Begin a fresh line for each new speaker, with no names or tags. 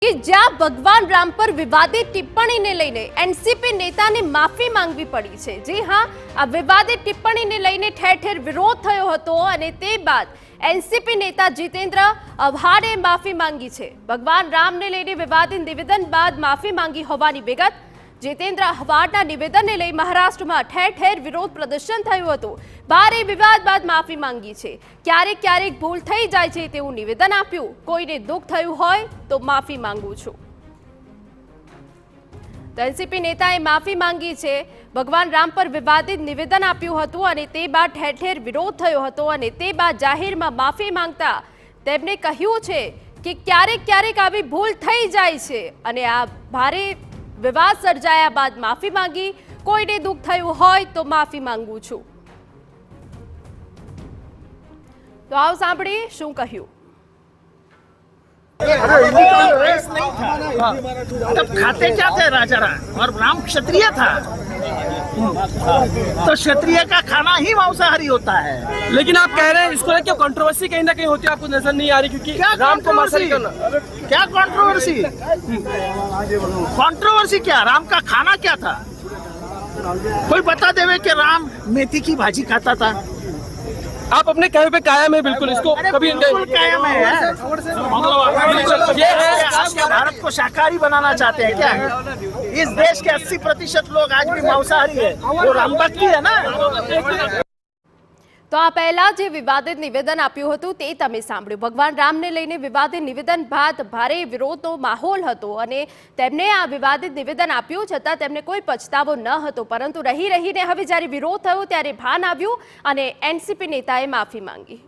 कि જ્યાં ભગવાન રામ પર વિવાદિત ટિપ્પણીને લઈને એનસીપી નેતાને માફી માંગવી પડી છે। જી હા, આ વિવાદિત ટિપ્પણીને લઈને ઠેર ઠેર વિરોધ થયો હતો અને તે બાદ એનસીપી નેતા જીતેન્દ્ર અવહાડે માફી માંગી છે। ભગવાન રામને લઈને વિવાદિત નિવેદન બાદ માફી માંગી હોવાની વિગત। જીતેન્દ્ર અવહાડના નિવેદનને લઈ મહારાષ્ટ્રમાં ઠેર ઠેર વિરોધ પ્રદર્શન થયું હતું। ભારે વિવાદ બાદ માફી માંગી છે। ક્યારેક ક્યારેક ભૂલ થઈ જાય છે તેવું નિવેદન આપ્યું। કોઈને દુઃખ થયું હોય તો માફી માંગુ છું। તો એનસીપી નેતાએ માફી માંગી છે। ભગવાન રામ પર વિવાદિત નિવેદન આપ્યું હતું અને તે બાદ ઠેર ઠેર વિરોધ થયો હતો અને તે બાદ જાહેરમાં માફી માંગતા તેમણે કહ્યું છે કે ક્યારેક ક્યારેક આવી ભૂલ થઈ જાય છે અને આ ભારે વિવાદ સર્જાયા બાદ માફી માંગી। કોઈને દુઃખ થયું હોય તો માફી માંગુ છું। તો આવો સાંભળીએ શું કહ્યું।
रेस नहीं था, तब खाते क्या थे राजा राम, और राम क्षत्रिय था, तो क्षत्रिय का खाना ही मांसाहारी होता है।
लेकिन आप कह रहे हैं इसको लेकर कंट्रोवर्सी कहीं ना कहीं होती है, आपको नजर नहीं आ रही? क्योंकि
क्या
राम को मांसाहारी करना,
क्या कंट्रोवर्सी? कंट्रोवर्सी क्या? राम का खाना क्या था? कोई बता देवे कि राम मेथी की भाजी खाता था।
आप अपने कहे पे कायम है बिल्कुल, इसको कभी
बिल्कुल कायम है। ये है आप क्या भारत को शाकाहारी बनाना चाहते हैं क्या? इस देश के 80% लोग आज भी मांसाहारी है, वो राम भक्ति है ना।
તો આ પહેલા જે વિવાદિત નિવેદન આપ્યું હતું તે તમે સાંભળ્યું। ભગવાન રામને લઈને વિવાદિત નિવેદન બાદ ભારે વિરોધનો માહોલ હતો અને તેમને આ વિવાદિત નિવેદન આપ્યું છતાં તેમને કોઈ પછતાવો ન હતો, પરંતુ રહીને હવે જ્યારે વિરોધ થયો ત્યારે ભાન આવ્યું અને એનસીપી નેતાએ માફી માંગી।